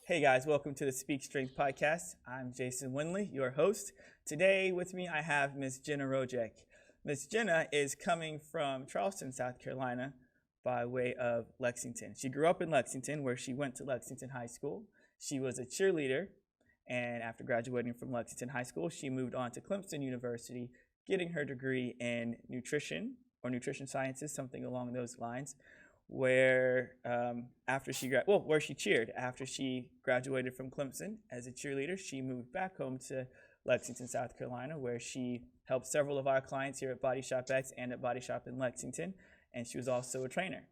Hey guys, welcome to the Speak Strength podcast. I'm Jason Winley, your host. Today with me I have Miss Jenna Rojek. Miss Jenna is coming from Charleston, South Carolina by way of Lexington. She grew up in Lexington where she went to Lexington High School. She was a cheerleader, and after graduating from Lexington High School, she moved on to Clemson University, getting her degree in nutrition or nutrition sciences, something along those lines, where where she cheered. After she graduated from Clemson as a cheerleader, she moved back home to Lexington, South Carolina, where she helped several of our clients here at Body Shop X and at Body Shop in Lexington, and she was also a trainer.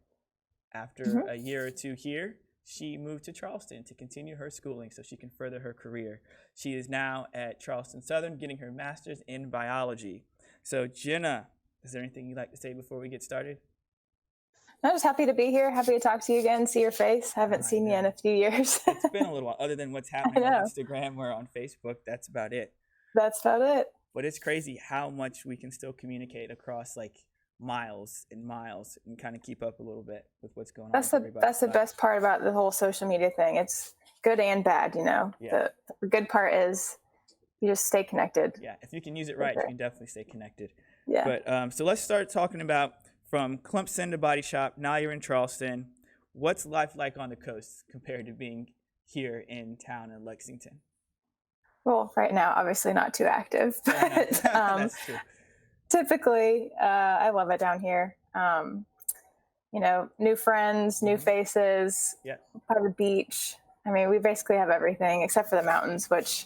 After a year or two here, she moved to Charleston to continue her schooling so she can further her career. She is now at Charleston Southern getting her master's in biology. So Jenna, is there anything you'd like to say before we get started? I'm just happy to be here. Happy to talk to you again, see your face. Haven't seen you in a few years. It's been a little while. Other than what's happening on Instagram or on Facebook, that's about it. That's about it. But it's crazy how much we can still communicate across like miles and kind of keep up a little bit with what's going on. That's the best part about the whole social media thing. It's good and bad, you know. Yeah. The good part is you just stay connected. Yeah, if you can use it right, you can definitely stay connected. Yeah. But so let's start talking about from Clemson to Body Shop. Now you're in Charleston. What's life like on the coast compared to being here in town in Lexington? Well, right now, obviously not too active, but That's true. Typically, I love it down here. You know, new friends, new faces, by the beach. I mean, we basically have everything except for the mountains, which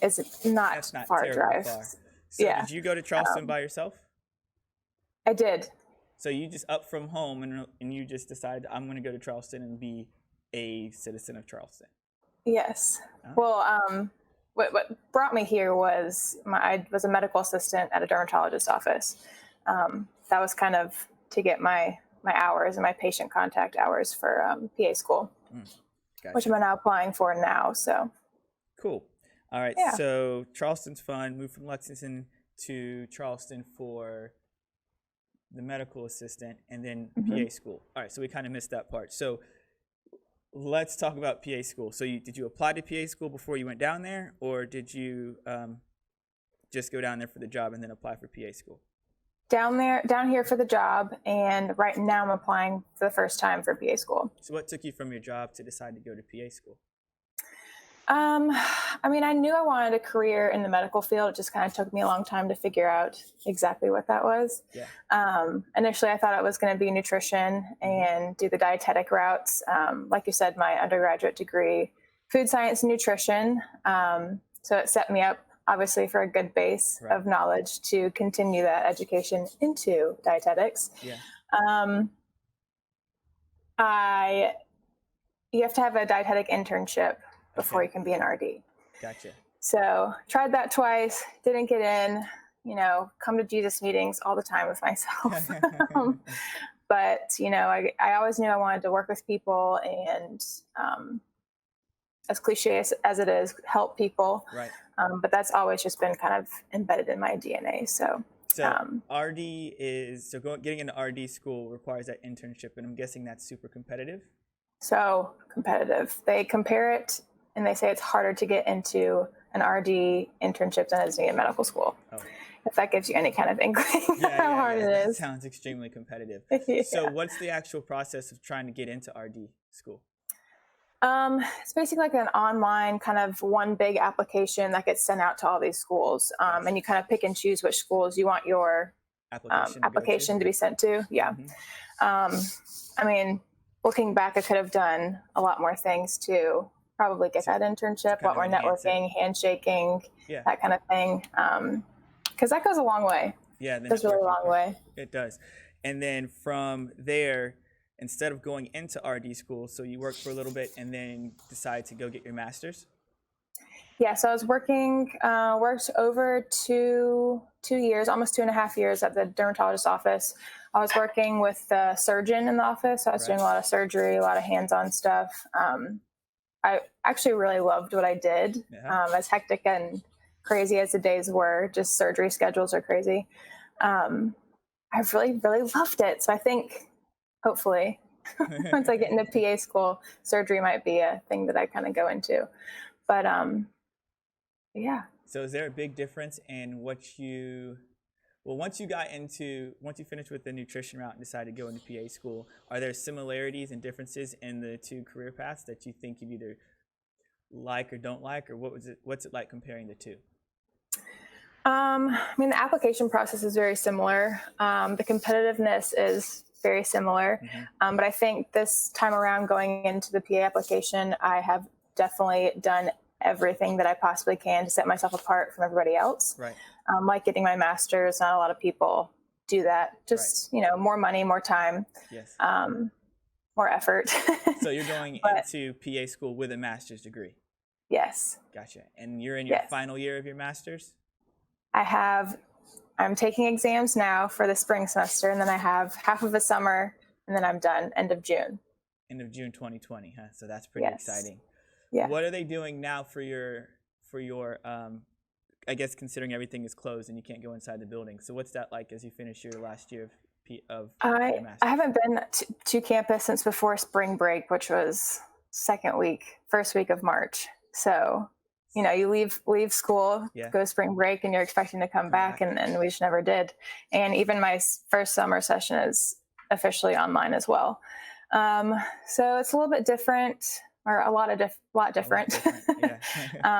is not far drive. So did you go to Charleston by yourself? I did. So you just up from home and you just decided, I'm going to go to Charleston and be a citizen of Charleston. Yes. Oh. Well, what brought me here was I was a medical assistant at a dermatologist office. That was kind of to get my hours and my patient contact hours for PA school, gotcha. Which I'm now applying for now. So cool. All right. Yeah. So Charleston's fun. Moved from Lexington to Charleston for the medical assistant and then PA school. All right. So we kind of missed that part. So let's talk about PA school. So did you apply to PA school before you went down there, or did you just go down there for the job and then apply for PA school? Down here for the job, and right now I'm applying for the first time for PA school. So what took you from your job to decide to go to PA school? I mean, I knew I wanted a career in the medical field. It just kind of took me a long time to figure out exactly what that was. Yeah. Initially, I thought it was going to be nutrition and do the dietetic routes. Like you said, my undergraduate degree, food science and nutrition. So it set me up, obviously, for a good base of knowledge to continue that education into dietetics. Yeah. You have to have a dietetic internship before you can be an RD. Gotcha. So tried that twice, didn't get in, come to Jesus meetings all the time with myself. But, I always knew I wanted to work with people and as cliche as it is, help people. Right. But that's always just been kind of embedded in my DNA. So getting into RD school requires that internship, and I'm guessing that's super competitive. So competitive. They compare it and they say it's harder to get into an RD internship than it is to get in medical school. Oh. If that gives you any kind of inkling how hard it is. That sounds extremely competitive. So what's the actual process of trying to get into RD school? It's basically like an online kind of one big application that gets sent out to all these schools. And you kind of pick and choose which schools you want your application to be sent to. Yeah. I mean, looking back, I could have done a lot more things to probably get that internship, a lot more networking, handshaking, that kind of thing. Because that goes a long way. Yeah, it goes a really long way. It does. And then from there, instead of going into RD school, so you worked for a little bit and then decided to go get your master's? Yeah, so I was worked over two years, almost 2.5 years at the dermatologist office. I was working with the surgeon in the office. So I was doing a lot of surgery, a lot of hands-on stuff. I actually really loved what I did. As hectic and crazy as the days were, just surgery schedules are crazy. I really, really loved it. So I think hopefully Once I get into PA school, surgery might be a thing that I kind of go into. But yeah. So is there a big difference in once you finished with the nutrition route and decided to go into PA school, are there similarities and differences in the two career paths that you think you either like or don't like, or what's it like comparing the two? I mean, the application process is very similar. The competitiveness is very similar. But I think this time around going into the PA application, I have definitely done everything that I possibly can to set myself apart from everybody else. Right. Like getting my master's, not a lot of people do that. Just, more money, more time, yes. More effort. So you're going into PA school with a master's degree? Yes. Gotcha. And you're in your final year of your master's? I'm taking exams now for the spring semester, and then I have half of a summer, and then I'm done end of June. End of June 2020, huh? So that's pretty exciting. Yeah. What are they doing now for your I guess considering everything is closed and you can't go inside the building. So what's that like as you finish your last year of your master's? I haven't been to campus since before spring break, which was first week of March. So you leave school, go spring break, and you're expecting to come back, and we just never did. And even my first summer session is officially online as well. So it's a little bit different, or a lot different. Yeah.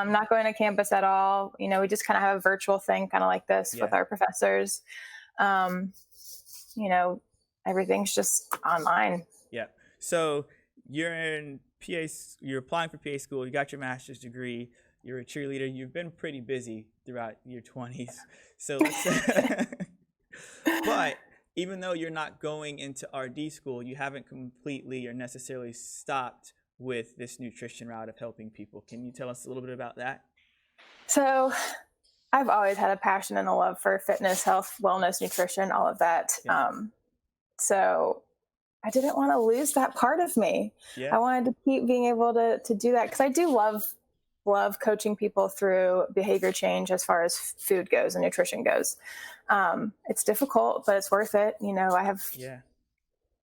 Not going to campus at all. We just kind of have a virtual thing, kind of like this with our professors. Everything's just online. Yeah. So you're applying for PA school. You got your master's degree. You're a cheerleader. You've been pretty busy throughout your 20s. So but even though you're not going into RD school, you haven't completely or necessarily stopped with this nutrition route of helping people. Can you tell us a little bit about that? So I've always had a passion and a love for fitness, health, wellness, nutrition, all of that. Yeah. So I didn't want to lose that part of me. Yeah. I wanted to keep being able to do that, because I do love coaching people through behavior change as far as food goes and nutrition goes. It's difficult, but it's worth it. I have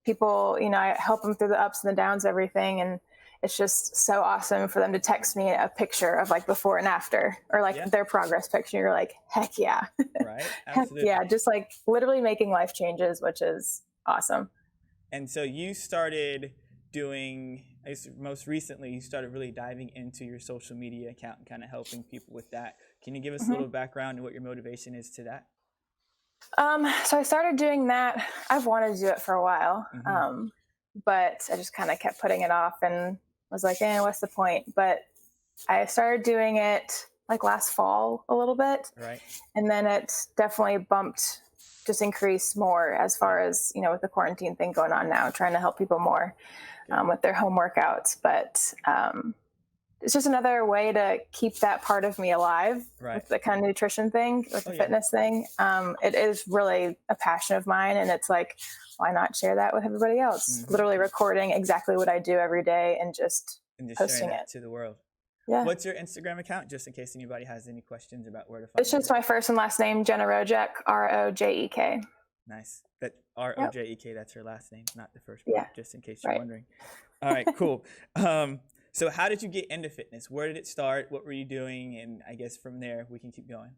people, I help them through the ups and the downs, everything. And it's just so awesome for them to text me a picture of like before and after, or like their progress picture. You're like, heck yeah. Right. Heck yeah. Just like literally making life changes, which is awesome. And so you started doing, most recently, you started really diving into your social media account and kind of helping people with that. Can you give us a little background and what your motivation is to that? So I started doing that. I've wanted to do it for a while, but I just kind of kept putting it off and was like, what's the point? But I started doing it like last fall a little bit. Right. And then it definitely increased more as far as, with the quarantine thing going on now, trying to help people more with their home workouts. But it's just another way to keep that part of me alive with the kind of nutrition thing, with the fitness thing. It is really a passion of mine. And it's like, why not share that with everybody else? Literally recording exactly what I do every day and just posting it to the world. Yeah. What's your Instagram account, just in case anybody has any questions about where to find It's just my first and last name, Jenna Rojek, Rojek. Nice. That Rojek, that's her last name, not the first part, just in case you're wondering. All right, cool. So how did you get into fitness? Where did it start? What were you doing? And I guess from there, we can keep going.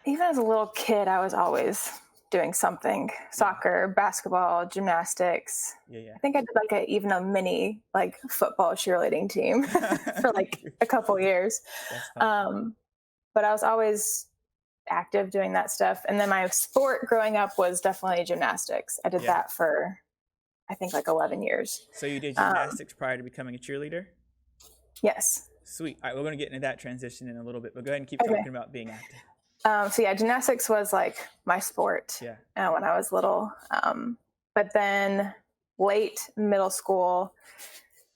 Even as a little kid, I was always doing something: soccer, basketball, gymnastics. I think I did like even a mini like football cheerleading team for like a couple years. But I was always active doing that stuff. And then my sport growing up was definitely gymnastics. I did that for, I think, like 11 years. So you did gymnastics prior to becoming a cheerleader? Yes. Sweet. All right, we're going to get into that transition in a little bit, but go ahead and keep talking about being active. Gymnastics was like my sport when I was little. But then late middle school,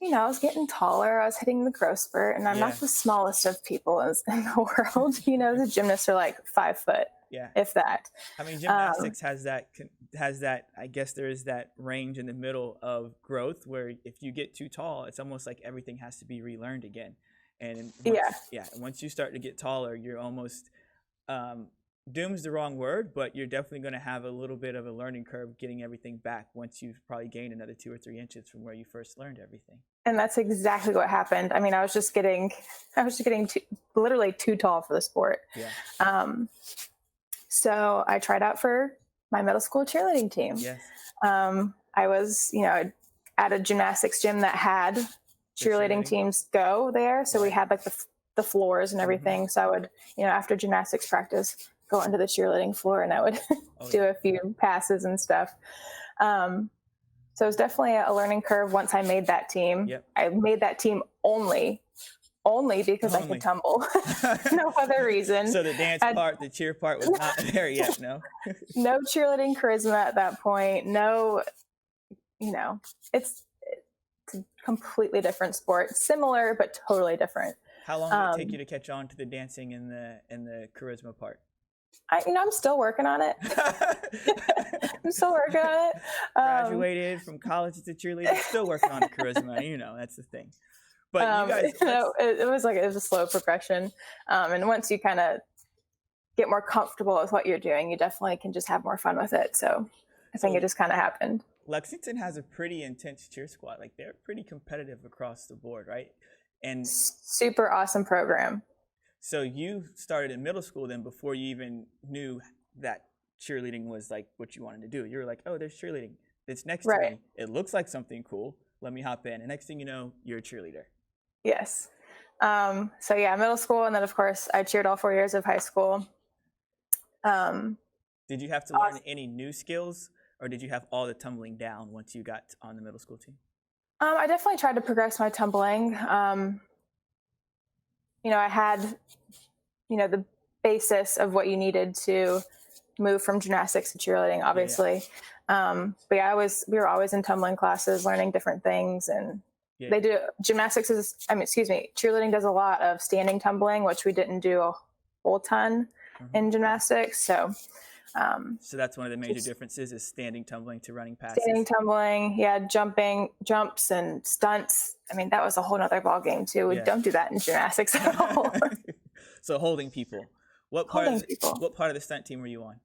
I was getting taller. I was hitting the growth spurt, and I'm not the smallest of people in the world. The gymnasts are like 5 foot, if that. I mean, gymnastics has that, I guess there is that range in the middle of growth where if you get too tall, it's almost like everything has to be relearned again. And once you start to get taller, you're almost doom's the wrong word, but you're definitely going to have a little bit of a learning curve getting everything back once you've probably gained another 2 or 3 inches from where you first learned everything. And that's exactly what happened. I mean, I was just getting literally too tall for the sport. Yeah. So I tried out for my middle school cheerleading team. Yes. I was, at a gymnastics gym that had cheerleading teams go there. So we had like the floors and everything. So I would, after gymnastics practice, go onto the cheerleading floor and I would do a few passes and stuff. So it was definitely a learning curve once I made that team. Yep. I made that team only because I could tumble. No other reason. So the dance part, the cheer part was not there yet, no? No cheerleading charisma at that point. No, it's a completely different sport. Similar, but totally different. How long did it take you to catch on to the dancing and the charisma part? I'm still working on it. I'm still working on it. Graduated from college to cheerleader, still working on the charisma. That's the thing. But you guys, it was a slow progression. And once you kind of get more comfortable with what you're doing, you definitely can just have more fun with it. So I think it just kind of happened. Lexington has a pretty intense cheer squad. Like they're pretty competitive across the board, right? And super awesome program. So you started in middle school then before you even knew that cheerleading was like what you wanted to do. You were like, oh, there's cheerleading. It's next to me. It looks like something cool. Let me hop in. And next thing you know, you're a cheerleader. Yes. So yeah, middle school. And then of course I cheered all 4 years of high school. Did you have to learn any new skills or did you have all the tumbling down once you got on the middle school team? I definitely tried to progress my tumbling. I had, the basis of what you needed to move from gymnastics to cheerleading, obviously. Yeah. But yeah, we were always in tumbling classes, learning different things. And they do cheerleading does a lot of standing tumbling, which we didn't do a whole ton in gymnastics. So that's one of the major differences is standing tumbling to running passes. Standing tumbling, yeah, jumps and stunts. I mean, that was a whole other ball game too. We don't do that in gymnastics at all. So holding people. What part of the stunt team were you on?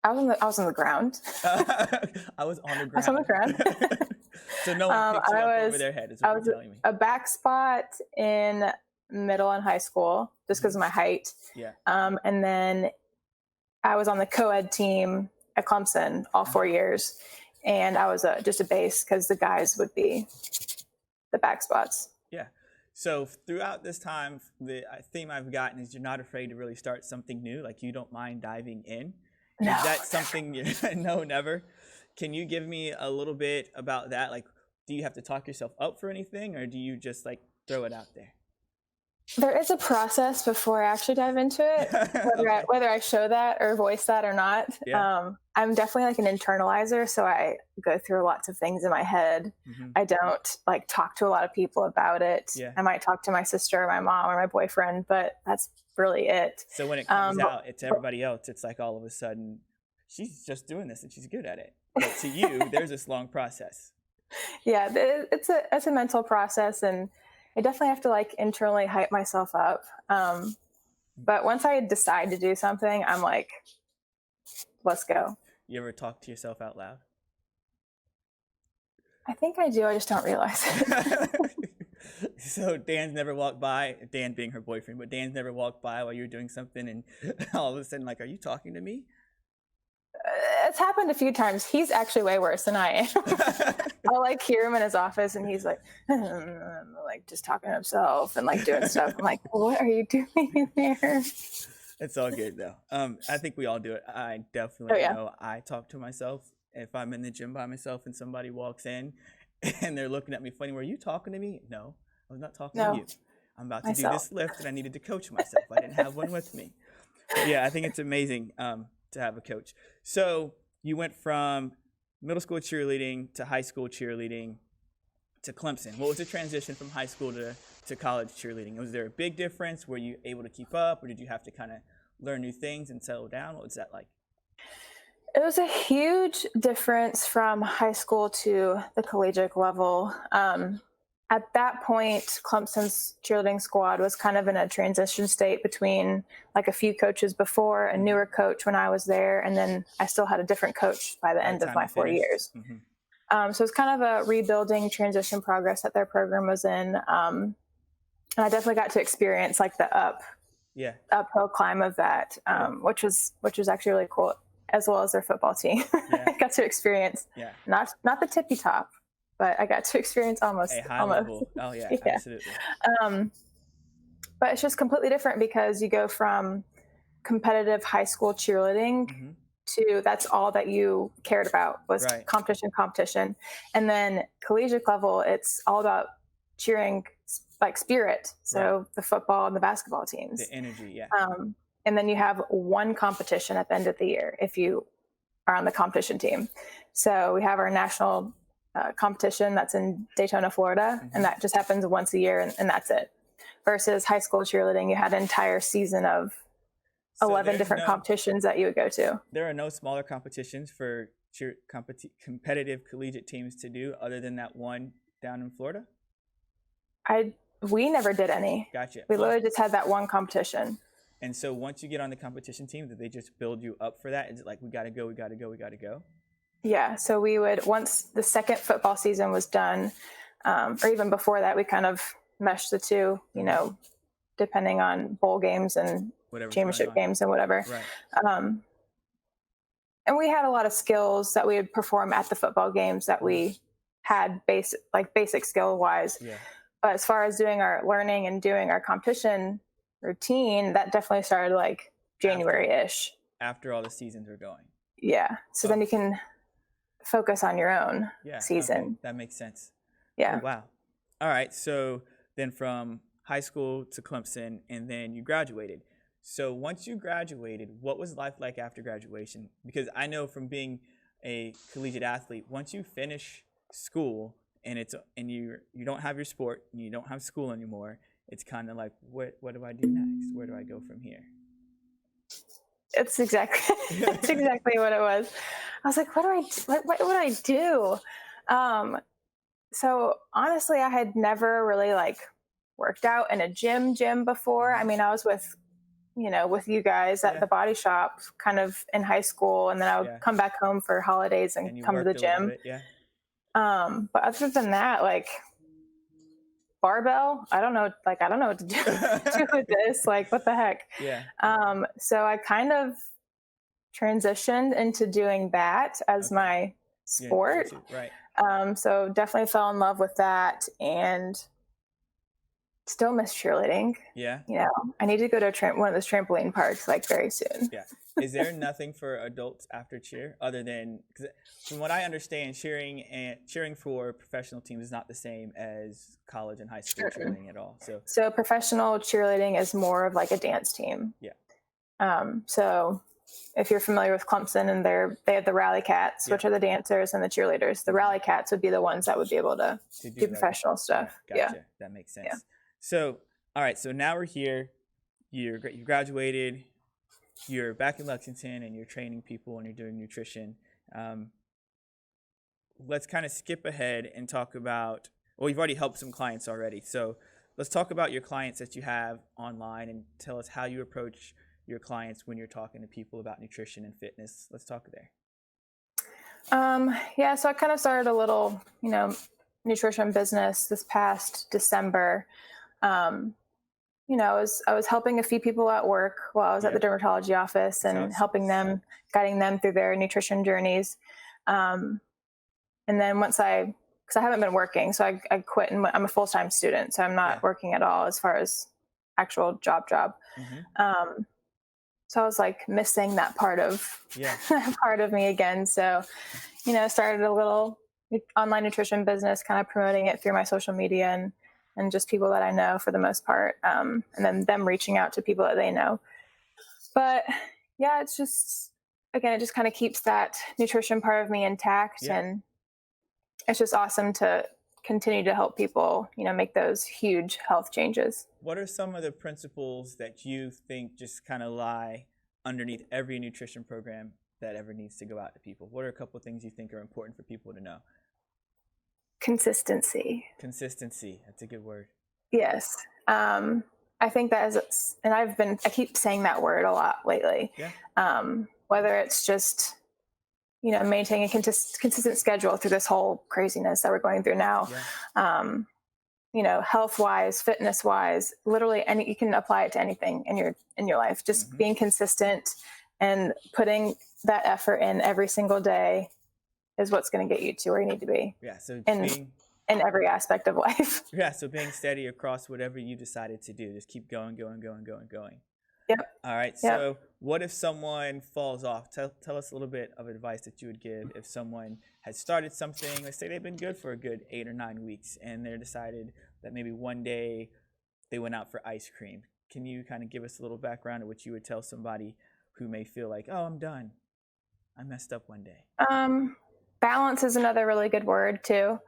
I was on the ground. I was on the ground. I was on the ground. So no one picked you up over their head, is what you're telling me. A back spot in middle and high school just because of my height. Yeah. And then I was on the co-ed team at Clemson all 4 years. And I was just a base because the guys would be the back spots. Yeah. So throughout this time, the theme I've gotten is you're not afraid to really start something new. Like you don't mind diving in. No, is that something no, never? Can you give me a little bit about that? Like, do you have to talk yourself up for anything or do you just like throw it out there? There is a process before I actually dive into it, whether I show that or voice that or not. Yeah. I'm definitely like an internalizer, so I go through lots of things in my head. Mm-hmm. I don't like talk to a lot of people about it. Yeah. I might talk to my sister or my mom or my boyfriend, but that's really it. So when it comes out, it's everybody else. It's like all of a sudden, she's just doing this and she's good at it. But to you, there's this long process. Yeah, it's a mental process, and I definitely have to like internally hype myself up. But once I decide to do something, I'm like, let's go. You ever talk to yourself out loud? I think I do. I just don't realize it. So Dan's never walked by, Dan being her boyfriend, but Dan's never walked by while you were doing something and all of a sudden like, are you talking to me? It's happened a few times. He's actually way worse than I am. I'll like hear him in his office and he's like, like just talking to himself and like doing stuff. I'm like, what are you doing in there? It's all good though. I think we all do it. I definitely know I talk to myself if I'm in the gym by myself and somebody walks in and they're looking at me funny. Were you talking to me? No, I was not talking to you. I'm about to do this lift and I needed to coach myself. I didn't have one with me. But yeah, I think it's amazing to have a coach. So you went from middle school cheerleading to high school cheerleading to Clemson. What was the transition from high school to college cheerleading? Was there a big difference? Were you able to keep up or did you have to kind of learn new things and settle down? What was that like? It was a huge difference from high school to the collegiate level. at that point, Clemson's cheerleading squad was kind of in a transition state between like a few coaches before, a newer coach when I was there, and then I still had a different coach by the end of my 4 years. So it's kind of a rebuilding transition progress that their program was in. And I definitely got to experience like the uphill climb of that, which was actually really cool, as well as their football team. I got to experience not the tippy top, but I got to experience almost a high level. Oh yeah, absolutely. But it's just completely different because you go from competitive high school cheerleading to that's all that you cared about was competition. And then collegiate level, it's all about cheering like spirit. So the football and the basketball teams. The energy, and then you have one competition at the end of the year if you are on the competition team. So we have our national competition that's in Daytona, Florida, and that just happens once a year, and that's it. Versus high school cheerleading, you had an entire season of 11 different competitions that you would go to. There are no smaller competitions for competitive collegiate teams to do other than that one down in Florida? We never did any. Gotcha. We literally just had that one competition. And so once you get on the competition team, did they just build you up for that? Is it like, we got to go? Yeah, so we would, once the second football season was done, or even before that, we kind of meshed the two, depending on bowl games and championship games and whatever. And we had a lot of skills that we would perform at the football games that we had basic skill wise. But as far as doing our learning and doing our competition routine, that definitely started like January-ish. After all the seasons were going. Yeah. So then you can focus on your own season. Okay. That makes sense. Yeah. Oh, wow. All right. So then from high school to Clemson, and then you graduated. So once you graduated, what was life like after graduation? Because I know from being a collegiate athlete, once you finish school and you don't have your sport and you don't have school anymore, it's kind of like, what do I do next? Where do I go from here? It's exactly what it was. I was like, what would I do? So honestly, I had never really like worked out in a gym before. I mean, I was with you guys at the body shop kind of in high school, and then I would come back home for holidays and come to the gym. But other than that, like barbell, I don't know what to do with this. Like, what the heck? So I kind of transitioned into doing that as my sport. So definitely fell in love with that and still miss cheerleading. I need to go to one of those trampoline parks like very soon. Is there nothing for adults after cheer other than, cause from what I understand, cheering for professional teams is not the same as college and high school cheerleading at all. So professional cheerleading is more of like a dance team. So if you're familiar with Clemson, and they have the Rally Cats, which are the dancers, and the cheerleaders. The Rally Cats would be the ones that would be able to do professional stuff. Gotcha. That makes sense. So, all right. So now we're here. You graduated. You're back in Lexington, and you're training people, and you're doing nutrition. Let's kind of skip ahead and talk about. Well, you've already helped some clients already. So let's talk about your clients that you have online, and tell us how you approach your clients when you're talking to people about nutrition and fitness. Let's talk there. So I kind of started a little, nutrition business this past December. I was helping a few people at work while I was at the dermatology office and helping them, guiding them through their nutrition journeys. And then because I haven't been working, so I quit, and I'm a full-time student, so I'm not working at all as far as actual job. So I was like missing that part of me again. So, started a little online nutrition business, kind of promoting it through my social media and just people that I know for the most part. And then them reaching out to people that they know. But it's just, again, it just kind of keeps that nutrition part of me intact. And it's just awesome to continue to help people, make those huge health changes. What are some of the principles that you think just kind of lie underneath every nutrition program that ever needs to go out to people? What are a couple of things you think are important for people to know? Consistency. Consistency. That's a good word. Yes. I think that is, and I keep saying that word a lot lately. Yeah. Whether it's just, maintaining a consistent schedule through this whole craziness that we're going through now. Yeah. Health wise, fitness wise, literally you can apply it to anything in your life. Just being consistent and putting that effort in every single day is what's going to get you to where you need to be. Yeah. So in every aspect of life. Yeah. So being steady across whatever you decided to do, just keep going. Yep. All right. Yep. So what if someone falls off? Tell us a little bit of advice that you would give if someone has started something. Let's say they've been good for a good 8 or 9 weeks, and they're decided that maybe one day they went out for ice cream. Can you kind of give us a little background of what you would tell somebody who may feel like, oh, I'm done. I messed up one day. Balance is another really good word too.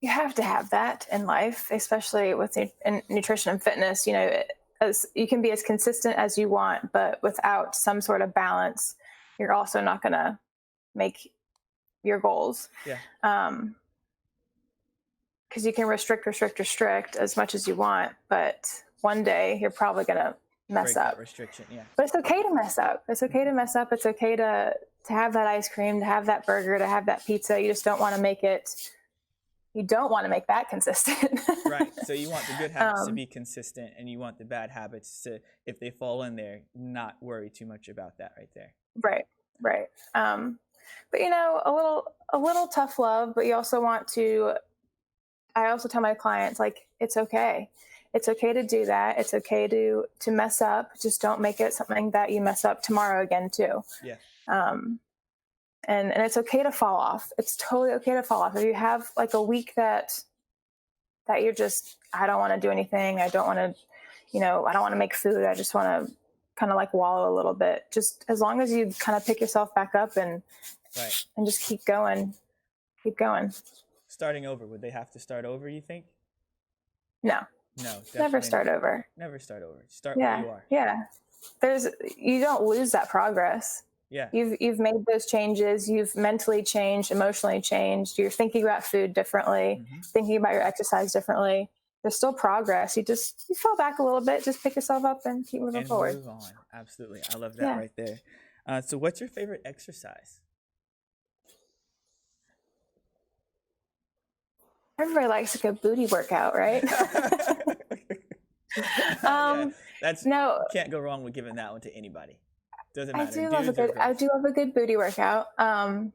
You have to have that in life, especially with nutrition and fitness. As you can be as consistent as you want, but without some sort of balance, you're also not going to make your goals. Yeah. Because you can restrict as much as you want, but one day you're probably going to mess up. Restriction, yeah. But it's okay to mess up. It's okay to have that ice cream, to have that burger, to have that pizza. You just don't want to make it. You don't want to make that consistent. Right. So you want the good habits to be consistent, and you want the bad habits to, if they fall in there, not worry too much about that right there. Right. But a little tough love, but you also want to. I also tell my clients, like, it's okay. It's okay to do that. It's okay to mess up. Just don't make it something that you mess up tomorrow again too. Yeah. And it's okay to fall off. It's totally okay to fall off. If you have like a week that you're just, I don't want to do anything. I don't want to, I don't want to make food. I just want to kind of like wallow a little bit. Just as long as you kind of pick yourself back up and just keep going. Starting over, would they have to start over, you think? No, never start over. Never start over. Start where you are. Yeah. You don't lose that progress. Yeah. You've made those changes. You've mentally changed, emotionally changed. You're thinking about food differently, thinking about your exercise differently. There's still progress. You fall back a little bit, just pick yourself up and keep moving forward. Move on. Absolutely. I love that right there. So what's your favorite exercise? Everybody likes a good booty workout, right? Can't go wrong with giving that one to anybody. Doesn't matter. I do love a good booty workout. But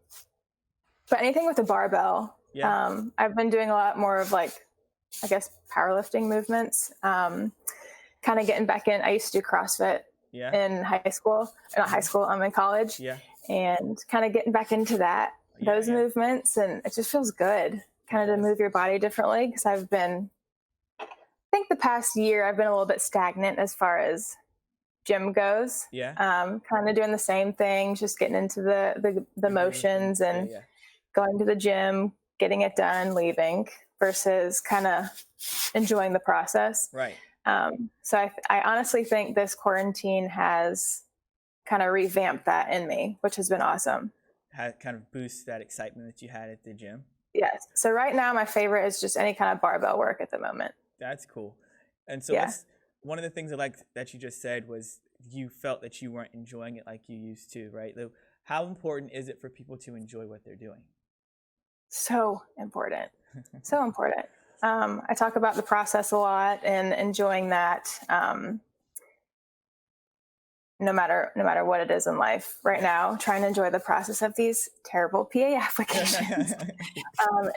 anything with a barbell. Yeah. I've been doing a lot more of like, I guess, powerlifting movements. Kind of getting back in. I used to do CrossFit in high school. Not high school, I'm in college. Yeah. And kind of getting back into those movements, and it just feels good. Kind of to move your body differently, because I think the past year I've been a little bit stagnant as far as gym goes. Yeah. Kind of doing the same thing, just getting into the motions and going to the gym, getting it done, leaving, versus kind of enjoying the process. Right. So I honestly think this quarantine has kind of revamped that in me, which has been awesome. Kind of boost that excitement that you had at the gym. Yes. So right now my favorite is just any kind of barbell work at the moment. That's cool. And so one of the things I liked that you just said was you felt that you weren't enjoying it like you used to, right? How important is it for people to enjoy what they're doing? So important. So important. I talk about the process a lot and enjoying that. No matter what it is in life right now, trying to enjoy the process of these terrible PA applications,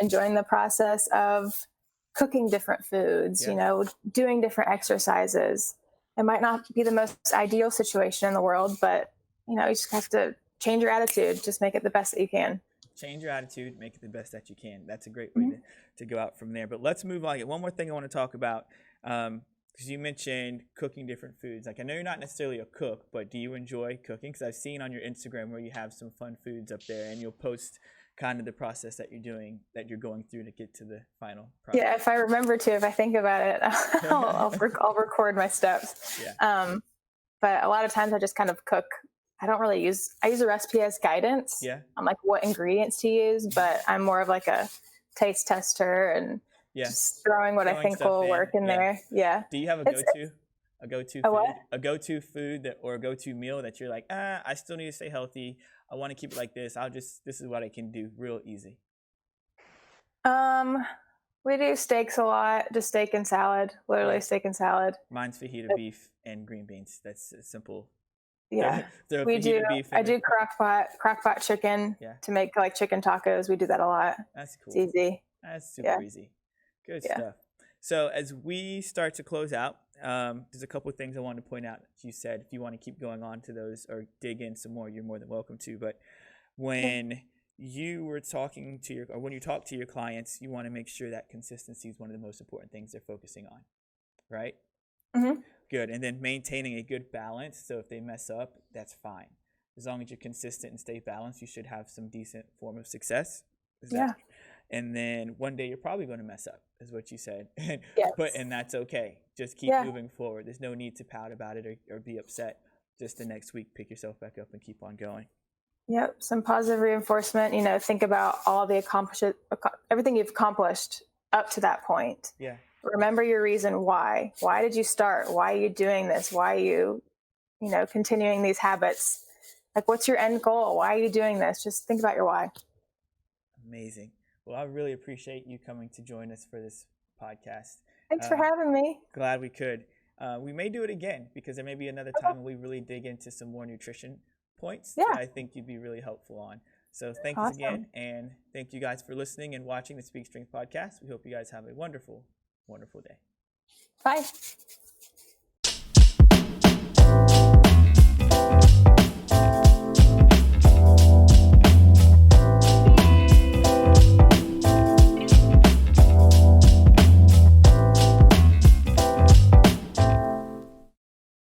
enjoying the process of cooking different foods, doing different exercises. It might not be the most ideal situation in the world, but you just have to change your attitude. Just make it the best that you can. Change your attitude, make it the best that you can. That's a great way to go out from there. But let's move on. One more thing I want to talk about. Because you mentioned cooking different foods. Like, I know you're not necessarily a cook, but do you enjoy cooking? Because I've seen on your Instagram where you have some fun foods up there, and you'll post kind of the process that you're going through to get to the final product. Yeah, if I remember to, if I think about it, I'll record my steps. Yeah. But a lot of times I just kind of cook I don't really I use a recipe as guidance. Yeah. On like what ingredients to use, but I'm more of like a taste tester and just throwing what I think will work in there. Yeah. Do you have a go-to food or a go-to meal that you're like, I still need to stay healthy. I want to keep it like this. This is what I can do real easy. We do steaks a lot, just steak and salad, literally steak and salad. Mine's fajita beef and green beans. That's simple. Yeah, we do. I do crock-pot chicken to make like chicken tacos. We do that a lot. That's cool. It's easy. That's super easy. Good stuff. So as we start to close out, there's a couple of things I wanted to point out. You said if you want to keep going on to those or dig in some more, you're more than welcome to. But when you were talking to when you talk to your clients, you want to make sure that consistency is one of the most important things they're focusing on, right? Mm-hmm. Good. And then maintaining a good balance. So if they mess up, that's fine. As long as you're consistent and stay balanced, you should have some decent form of success. And then one day you're probably going to mess up, is what you said. And that's okay. Just keep moving forward. There's no need to pout about it or be upset. Just the next week, pick yourself back up and keep on going. Yep. Some positive reinforcement. Think about all the everything you've accomplished up to that point. Yeah. Remember your reason why. Why did you start? Why are you doing this? Why are you, continuing these habits? Like, what's your end goal? Why are you doing this? Just think about your why. Amazing. Well, I really appreciate you coming to join us for this podcast. Thanks for having me. Glad we could. We may do it again because there may be another time when we really dig into some more nutrition points that I think you'd be really helpful on. So thanks again. And thank you guys for listening and watching the Speak Strength podcast. We hope you guys have a wonderful, wonderful day. Bye.